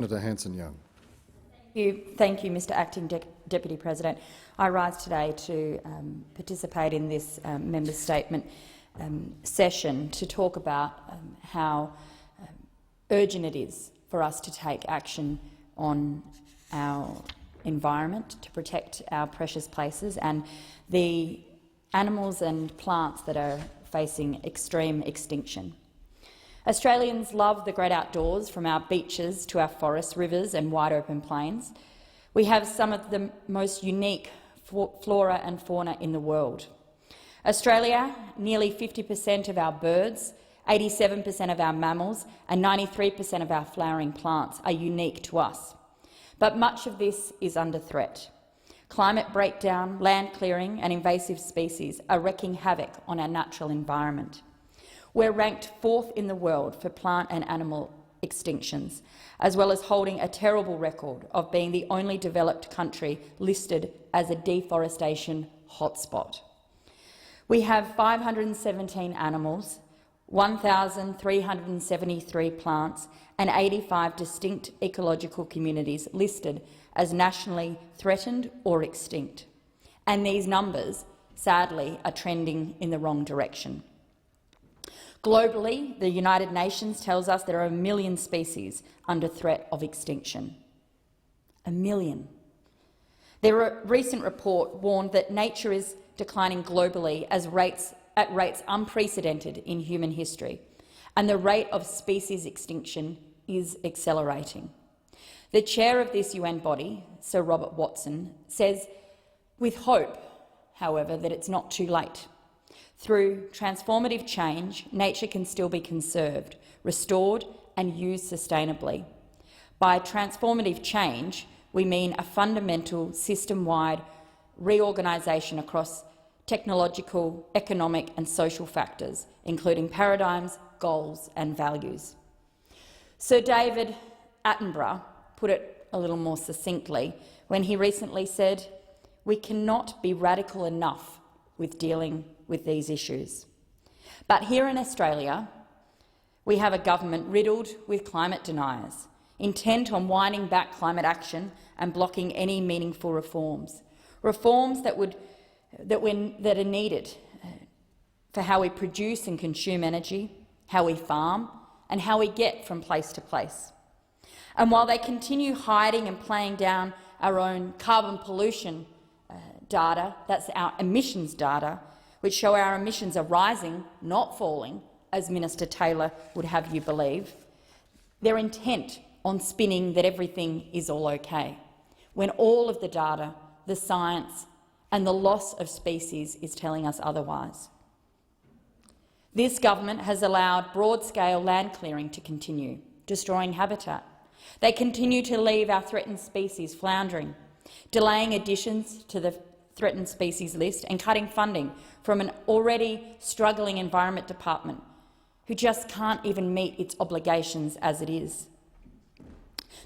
Senator Hanson-Young. Thank you, Mr Acting Deputy President. I rise today to participate in this member statement session to talk about how urgent it is for us to take action on our environment to protect our precious places and the animals and plants that are facing extreme extinction. Australians love the great outdoors, from our beaches to our forests, rivers and wide open plains. We have some of the most unique flora and fauna in the world. Australia, nearly 50% of our birds, 87% of our mammals and 93% of our flowering plants are unique to us. But much of this is under threat. Climate breakdown, land clearing and invasive species are wreaking havoc on our natural environment. We're ranked 4th in the world for plant and animal extinctions, as well as holding a terrible record of being the only developed country listed as a deforestation hotspot. We have 517 animals, 1,373 plants and 85 distinct ecological communities listed as nationally threatened or extinct. And these numbers, sadly, are trending in the wrong direction. Globally, the United Nations tells us there are 1 million species under threat of extinction. 1 million. Their recent report warned that nature is declining globally at rates unprecedented in human history, and the rate of species extinction is accelerating. The chair of this UN body, Sir Robert Watson, says with hope, however, that it's not too late. Through transformative change, nature can still be conserved, restored and used sustainably. By transformative change, we mean a fundamental system-wide reorganisation across technological, economic and social factors, including paradigms, goals and values. Sir David Attenborough put it a little more succinctly when he recently said, "We cannot be radical enough with dealing with these issues." But here in Australia, we have a government riddled with climate deniers, intent on winding back climate action and blocking any meaningful reforms. Reforms that are needed for how we produce and consume energy, how we farm and how we get from place to place. And while they continue hiding and playing down our own carbon pollution data, that's our emissions data, which show our emissions are rising, not falling, as Minister Taylor would have you believe, they're intent on spinning that everything is all okay, when all of the data, the science and the loss of species is telling us otherwise. This government has allowed broad-scale land clearing to continue, destroying habitat. They continue to leave our threatened species floundering, delaying additions to the threatened species list and cutting funding from an already struggling Environment Department, who just can't even meet its obligations as it is.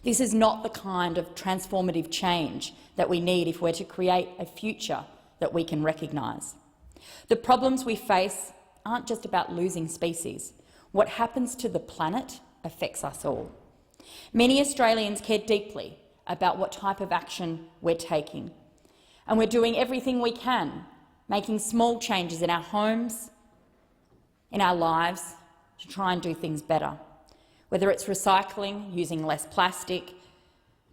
This is not the kind of transformative change that we need if we're to create a future that we can recognise. The problems we face aren't just about losing species. What happens to the planet affects us all. Many Australians care deeply about what type of action we're taking, and we're doing everything we can, making small changes in our homes, in our lives, to try and do things better. Whether it's recycling, using less plastic,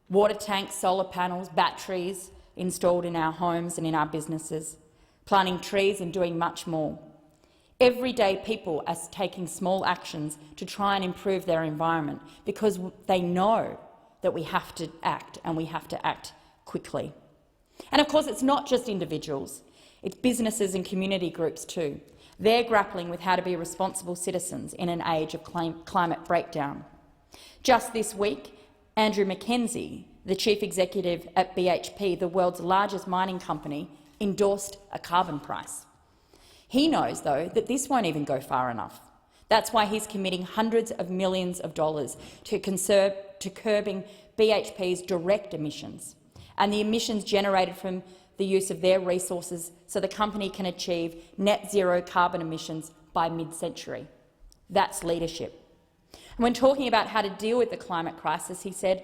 water tanks, solar panels, batteries installed in our homes and in our businesses, planting trees and doing much more. Everyday people are taking small actions to try and improve their environment because they know that we have to act, and we have to act quickly. And of course, it's not just individuals, it's businesses and community groups too. They're grappling with how to be responsible citizens in an age of climate breakdown. Just this week, Andrew Mackenzie, the chief executive at BHP, the world's largest mining company, endorsed a carbon price. He knows, though, that this won't even go far enough. That's why he's committing hundreds of millions of dollars to curbing BHP's direct emissions and the emissions generated from the use of their resources so the company can achieve net zero carbon emissions by mid-century. That's leadership. When talking about how to deal with the climate crisis, he said,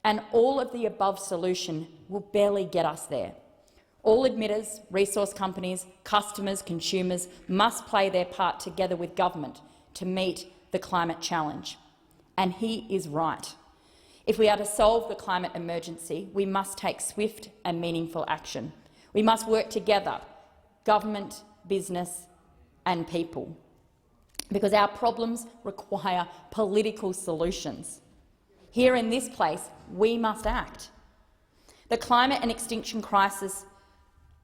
"And all of the above solution will barely get us there. All emitters, resource companies, customers, consumers must play their part together with government to meet the climate challenge." And he is right. If we are to solve the climate emergency, we must take swift and meaningful action. We must work together, government, business and people, because our problems require political solutions. Here in this place, we must act. The climate and extinction crisis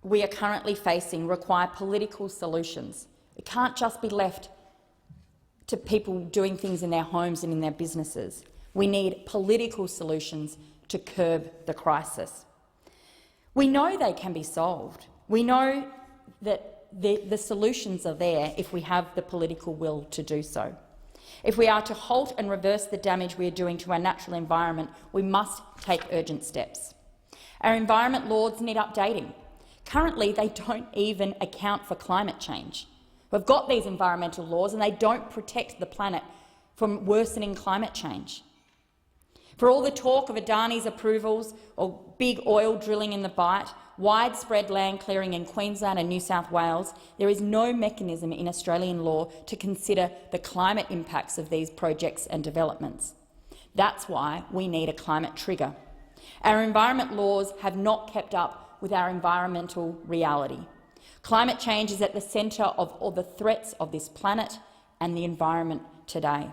we are currently facing require political solutions. It can't just be left to people doing things in their homes and in their businesses. We need political solutions to curb the crisis. We know they can be solved. We know that the solutions are there if we have the political will to do so. If we are to halt and reverse the damage we are doing to our natural environment, we must take urgent steps. Our environment laws need updating. Currently, they don't even account for climate change. We've got these environmental laws and they don't protect the planet from worsening climate change. For all the talk of Adani's approvals or big oil drilling in the Bight, widespread land clearing in Queensland and New South Wales, there is no mechanism in Australian law to consider the climate impacts of these projects and developments. That's why we need a climate trigger. Our environment laws have not kept up with our environmental reality. Climate change is at the centre of all the threats of this planet and the environment today.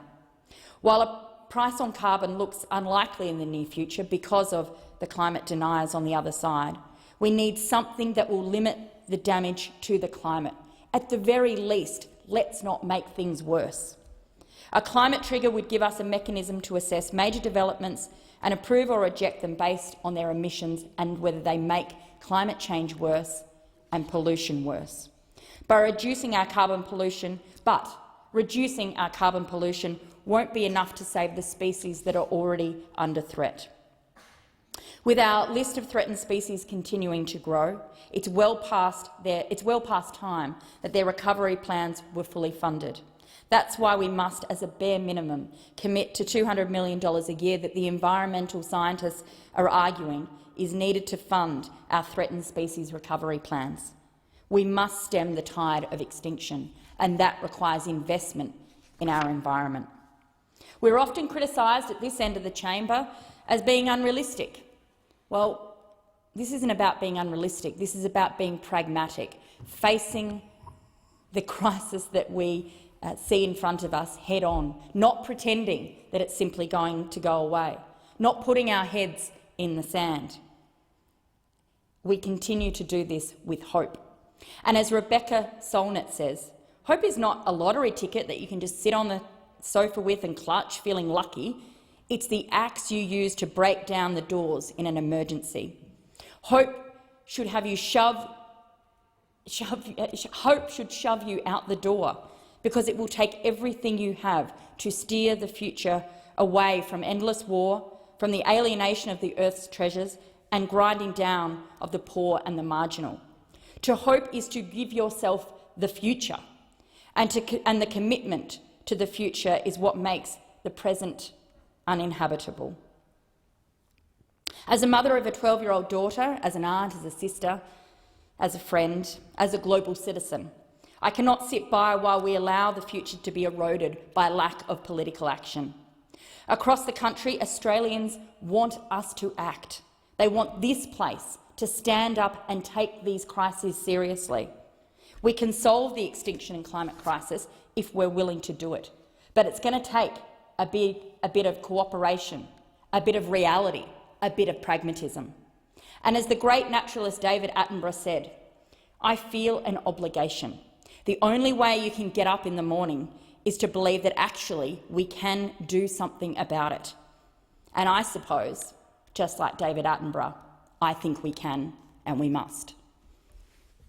While a price on carbon looks unlikely in the near future because of the climate deniers on the other side, we need something that will limit the damage to the climate. At the very least, let's not make things worse. A climate trigger would give us a mechanism to assess major developments and approve or reject them based on their emissions and whether they make climate change worse and pollution worse. Reducing our carbon pollution won't be enough to save the species that are already under threat. With our list of threatened species continuing to grow, it's well past time that their recovery plans were fully funded. That's why we must, as a bare minimum, commit to $200 million a year that the environmental scientists are arguing is needed to fund our threatened species recovery plans. We must stem the tide of extinction, and that requires investment in our environment. We're often criticised at this end of the chamber as being unrealistic. Well, this isn't about being unrealistic. This is about being pragmatic, facing the crisis that we see in front of us head-on, not pretending that it's simply going to go away, not putting our heads in the sand. We continue to do this with hope. And as Rebecca Solnit says, hope is not a lottery ticket that you can just sit on the sofa with and clutch, feeling lucky. It's the axe you use to break down the doors in an emergency. Hope should shove you out the door, because it will take everything you have to steer the future away from endless war, from the alienation of the Earth's treasures and grinding down of the poor and the marginal. To hope is to give yourself the future, and the commitment to the future is what makes the present uninhabitable. As a mother of a 12-year-old daughter, as an aunt, as a sister, as a friend, as a global citizen, I cannot sit by while we allow the future to be eroded by lack of political action. Across the country, Australians want us to act. They want this place to stand up and take these crises seriously. We can solve the extinction and climate crisis if we're willing to do it, but it's going to take a bit of cooperation, a bit of reality, a bit of pragmatism. And as the great naturalist David Attenborough said, I feel an obligation. The only way you can get up in the morning is to believe that actually we can do something about it. And I suppose, just like David Attenborough, I think we can and we must.